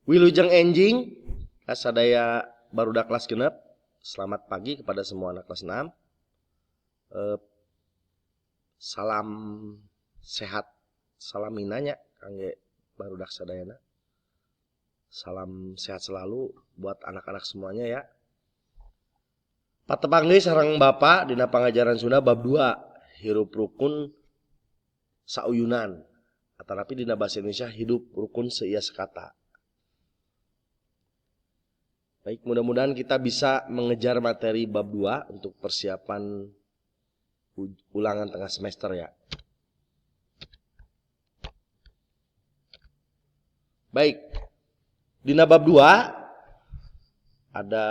Wilujeng enjing sadaya barudak kelas genep. Selamat pagi kepada semua anak kelas 6. Salam sehat, salam minanya kangge barudak sadayana. Salam sehat selalu buat anak-anak semuanya ya. Patepang deui sareng Bapak dina pangajaran Sunda bab 2 hirup rukun sauyunan. Atanapi dina bahasa Indonesia hidup rukun seiya sekata. Baik, mudah-mudahan kita bisa mengejar materi bab 2 untuk persiapan ulangan tengah semester ya. Baik, dina bab 2 ada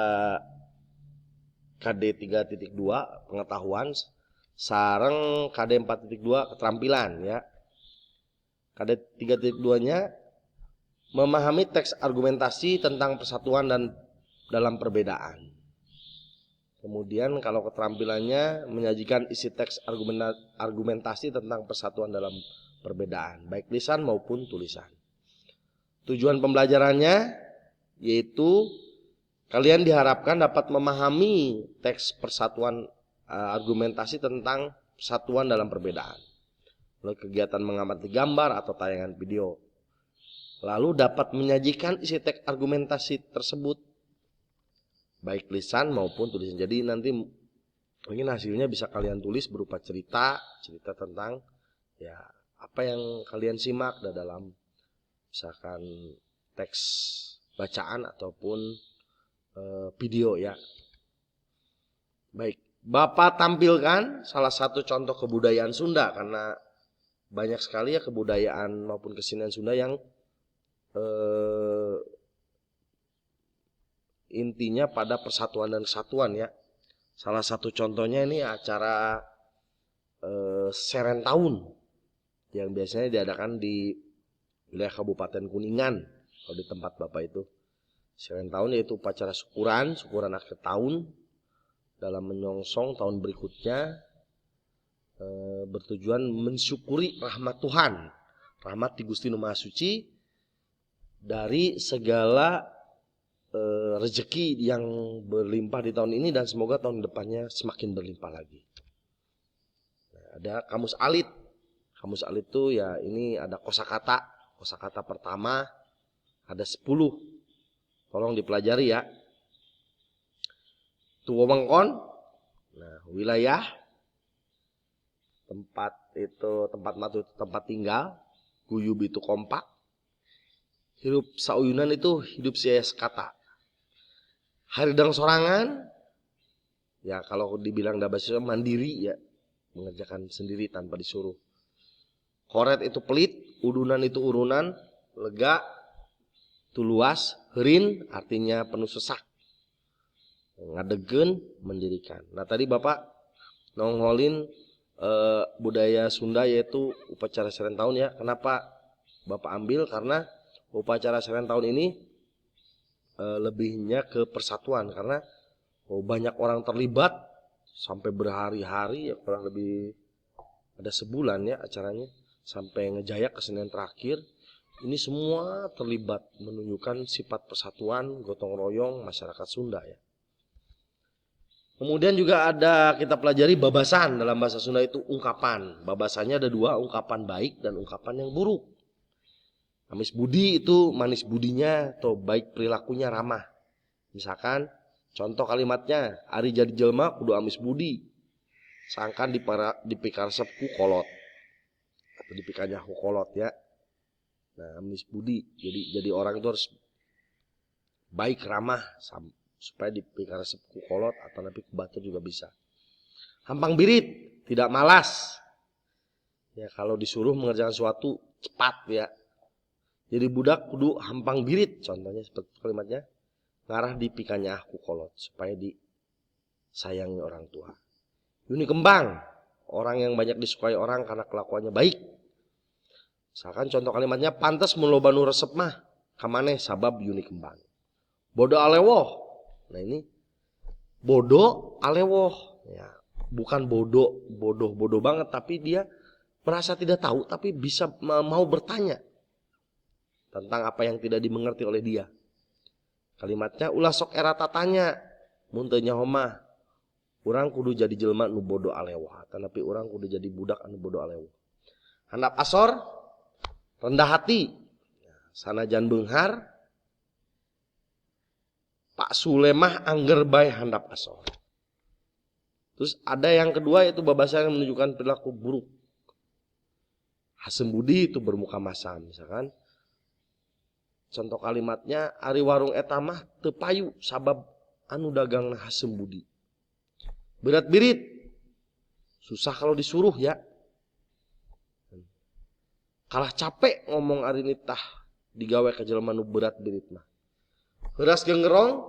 KD 3.2 pengetahuan sareng KD 4.2 keterampilan ya. KD 3.2-nya memahami teks argumentasi tentang persatuan dan dalam perbedaan. Kemudian kalau keterampilannya menyajikan isi teks argumentasi tentang persatuan dalam perbedaan, baik lisan maupun tulisan. Tujuan pembelajarannya yaitu kalian diharapkan dapat memahami teks persatuan argumentasi tentang persatuan dalam perbedaan. Lalu kegiatan mengamati gambar atau tayangan video. Lalu dapat menyajikan isi teks argumentasi tersebut baik lisan maupun tulisan. Jadi nanti mungkin hasilnya bisa kalian tulis berupa cerita tentang ya apa yang kalian simak dalam misalkan teks bacaan ataupun video ya. Baik, Bapak tampilkan salah satu contoh kebudayaan Sunda karena banyak sekali ya kebudayaan maupun kesenian Sunda yang intinya pada persatuan dan kesatuan ya. Salah satu contohnya ini acara Serentahun yang biasanya diadakan di wilayah Kabupaten Kuningan. Kalau di tempat Bapak itu Serentahun yaitu upacara syukuran akhir tahun dalam menyongsong tahun berikutnya, bertujuan mensyukuri rahmat Tuhan, rahmat di Gusti Nu Maha Suci dari segala rezeki yang berlimpah di tahun ini dan semoga tahun depannya semakin berlimpah lagi. Nah, ada kamus alit. Kamus alit itu ya ini ada kosakata. Kosakata pertama ada 10. Tolong dipelajari ya. Tuwomengkon. Nah, wilayah tempat itu tempat matu itu tempat tinggal. Guyub itu kompak. Hidup sauyunan itu hidup sia sekata. Haridang sorangan, ya kalau dibilang dabasnya mandiri ya, mengerjakan sendiri tanpa disuruh. Koret itu pelit, udunan itu urunan, lega, itu luas, herin artinya penuh sesak. Ngadegen, mendirikan. Nah tadi Bapak nongolin budaya Sunda yaitu upacara Serentahun ya. Kenapa Bapak ambil? Karena upacara Serentahun ini lebihnya ke persatuan karena banyak orang terlibat sampai berhari-hari ya, kurang lebih ada sebulan ya acaranya sampai ngejayak kesenian terakhir. Ini semua terlibat menunjukkan sifat persatuan gotong royong masyarakat Sunda ya. Kemudian juga ada kita pelajari babasan. Dalam bahasa Sunda itu ungkapan. Babasannya ada 2, ungkapan baik dan ungkapan yang buruk. Amis budi itu manis budinya atau baik perilakunya ramah. Misalkan contoh kalimatnya, ari jadi jelma kudu amis budi. Sangkan dipikaresep ku kolot. Atau dipikanya ku kolot ya. Nah, amis budi. Jadi orang itu harus baik ramah supaya dipikaresep ku kolot atau nabi ku batur juga bisa. Hampang birit, tidak malas. Ya kalau disuruh mengerjakan sesuatu cepat ya. Jadi budak kudu hampang birit, contohnya seperti kalimatnya ngarah dipikanya ku kolot supaya disayangi orang tua. Yuni kembang, orang yang banyak disukai orang karena kelakuannya baik. Misalkan contoh kalimatnya pantas mun loba nu resep mah kamane sabab yuni kembang. Bodo alewoh. Nah ini bodo alewoh ya, bukan bodoh banget tapi dia merasa tidak tahu tapi bisa mau bertanya. tentang apa yang tidak dimengerti oleh dia. Kalimatnya ulah sok era tatanya mun teu nyaho mah urang kudu jadi jelema nu bodo alewah, tetapi urang kudu jadi budak anu bodo alewah. Handap asor rendah hati. Sanajan beunghar Pak Sulemah angger bae handap asor. Terus ada yang kedua yaitu babasa yang menunjukkan perilaku buruk. Hasem budi itu bermuka masam misalkan. Contoh kalimatnya ari warung eta mah teu payu sabab anu dagangna hasem budi. Berat birit. Susah kalau disuruh ya. Kalah capek ngomong ari nitah digawe ka jelema nu berat birit mah. Heuras genggerong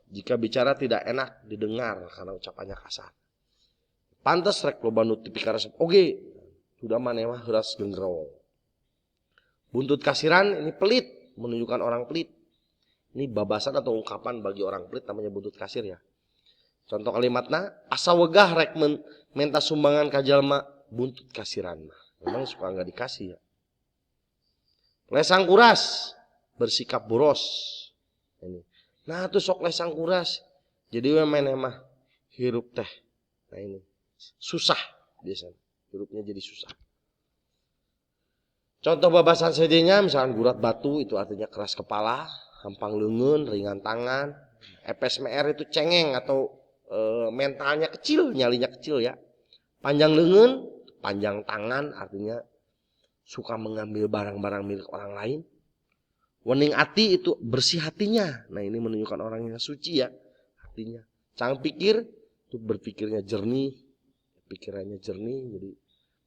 jika bicara tidak enak didengar karena ucapannya kasar. Pantes rek loba nu tipi karesep oge. Sudah maneh mah heuras genggerong. Buntut kasiran ini pelit, menunjukkan orang pelit. Ini babasan atau ungkapan bagi orang pelit namanya buntut kasir ya. Contoh kalimatna asa wegah rek menta sumbangan ka jalma buntut kasiran mah. Memang suka enggak dikasih ya. Lesang kuras bersikap boros. Ini. Nah tuh sok lesang kuras. Jadi we meneh mah hirup teh. Nah ini susah biasanya. Hirupnya jadi susah. Contoh babasan sedenya misalkan gurat batu itu artinya keras kepala, hampang leungeun, ringan tangan. Epes-mer itu cengeng atau mentalnya kecil, nyalinya kecil ya. Panjang leungeun, panjang tangan artinya suka mengambil barang-barang milik orang lain. Wening ati itu bersih hatinya. Nah ini menunjukkan orang yang suci ya hatinya. Cang pikir itu berpikirnya jernih. Pikirannya jernih jadi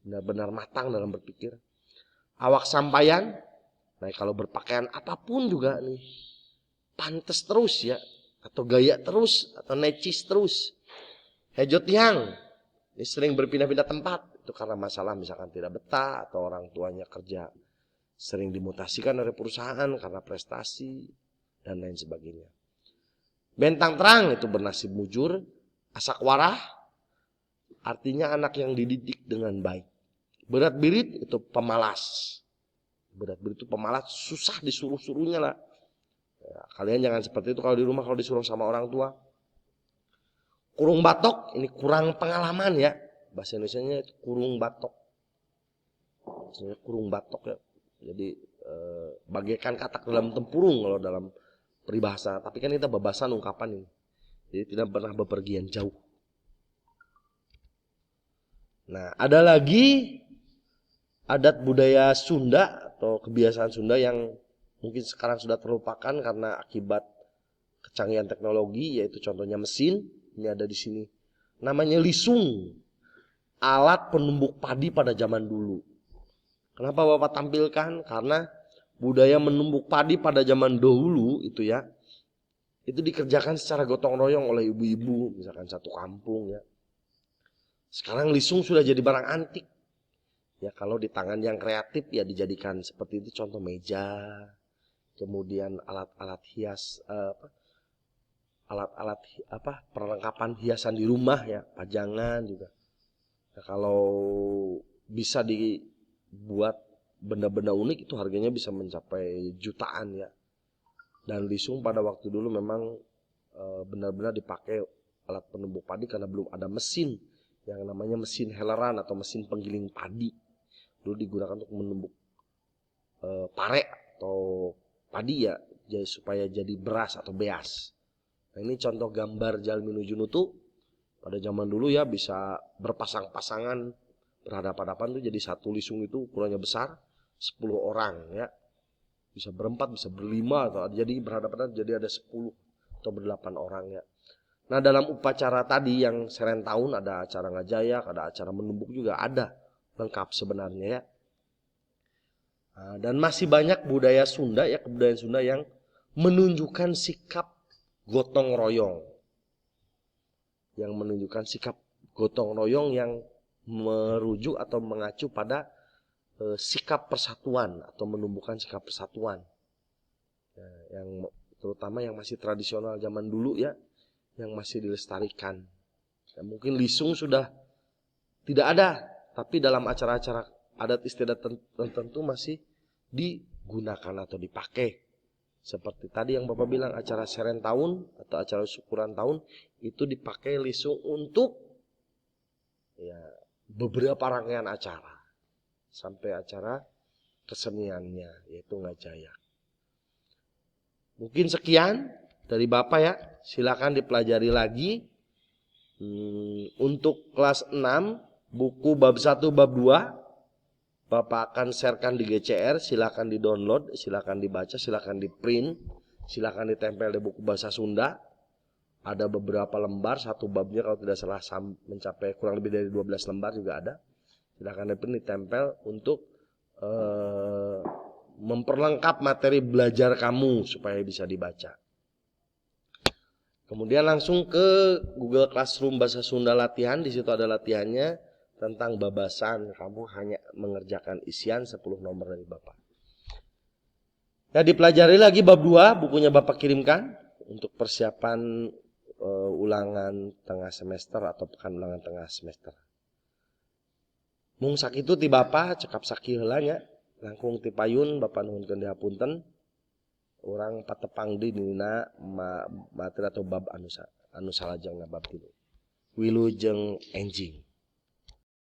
benar-benar matang dalam berpikir. Awak sampaian. Nah kalau berpakaian apapun juga nih. Pantes terus ya. Atau gaya terus. Atau necis terus. Hejot yang. Ini sering berpindah-pindah tempat. Itu karena masalah misalkan tidak betah atau orang tuanya kerja sering dimutasikan oleh perusahaan karena prestasi dan lain sebagainya. Bentang terang itu bernasib mujur, asak warah artinya anak yang dididik dengan baik. Berat birit itu pemalas. Berat birit itu pemalas, susah disuruh-suruhnya lah. Ya, kalian jangan seperti itu kalau di rumah kalau disuruh sama orang tua. Kurung batok ini kurang pengalaman ya. Bahasa Indonesianya itu kurung batok. Maksudnya kurung batok ya. Jadi bagaikan katak dalam tempurung kalau dalam peribahasa. Tapi kan kita babasan ungkapan ini. Jadi tidak pernah bepergian jauh. Nah ada lagi adat budaya Sunda atau kebiasaan Sunda yang mungkin sekarang sudah terlupakan karena akibat kecanggihan teknologi. Yaitu contohnya mesin. Ini ada di sini. Namanya lisung. Alat penumbuk padi pada zaman dulu. Kenapa Bapak tampilkan? Karena budaya menumbuk padi pada zaman dahulu itu ya, itu dikerjakan secara gotong royong oleh ibu-ibu, misalkan satu kampung ya. Sekarang lisung sudah jadi barang antik. Ya kalau di tangan yang kreatif ya dijadikan seperti itu, contoh meja, kemudian alat-alat hias, alat-alat perlengkapan hiasan di rumah ya, pajangan juga. Nah, kalau bisa dibuat benda-benda unik itu harganya bisa mencapai jutaan ya. Dan lisung pada waktu dulu memang benar-benar dipakai alat penumbuk padi karena belum ada mesin yang namanya mesin heleran atau mesin penggiling padi. Dulu digunakan untuk menumbuk pare atau padi ya, jadi supaya jadi beras atau beas. Nah ini contoh gambar jalmi nuju nutu. Pada zaman dulu ya bisa berpasang-pasangan berhadapan-hadapan tuh jadi satu lisung itu ukurannya besar 10 orang ya. Bisa berempat, bisa berlima atau jadi berhadapan jadi ada 10 atau berdelapan orang ya. Nah dalam upacara tadi yang seren tahun ada acara ngajayak, ada acara menumbuk juga ada lengkap sebenarnya ya. Nah, dan masih banyak budaya Sunda ya, kebudayaan Sunda yang menunjukkan sikap gotong royong. Yang menunjukkan sikap gotong royong yang merujuk atau mengacu pada sikap persatuan atau menumbuhkan sikap persatuan. Yang terutama yang masih tradisional zaman dulu ya, yang masih dilestarikan. Ya, mungkin lisung sudah tidak ada, tapi dalam acara-acara adat istiadat tertentu masih digunakan. digunakan atau dipakai. Seperti tadi yang Bapak bilang, acara seren tahun atau acara syukuran tahun itu dipakai lisung untuk ya beberapa rangkaian acara sampai acara keseniannya yaitu Ngajaya. Mungkin sekian dari Bapak ya, silakan dipelajari lagi. Untuk kelas 6 buku bab 1 bab 2 Bapak akan sharekan di GCR, silakan di-download, silakan dibaca, silakan di-print, silakan ditempel di buku bahasa Sunda. Ada beberapa lembar, satu babnya kalau tidak salah mencapai kurang lebih dari 12 lembar juga ada. Silakan di-print, ditempel untuk memperlengkap materi belajar kamu supaya bisa dibaca. Kemudian langsung ke Google Classroom bahasa Sunda latihan, di situ ada latihannya tentang babasan. Kamu hanya mengerjakan isian 10 nomor dari Bapak. Nah, dipelajari lagi bab 2, bukunya Bapak kirimkan untuk persiapan ulangan tengah semester atau pekan ulangan tengah semester. Mung sakitu ti Bapak cekap sakit heula nya, langkung ti payun Bapak nuhunkeun dihapunten. Orang patepang di dina materi atau bab anu salajengna bab 3. Wilujeng enjing.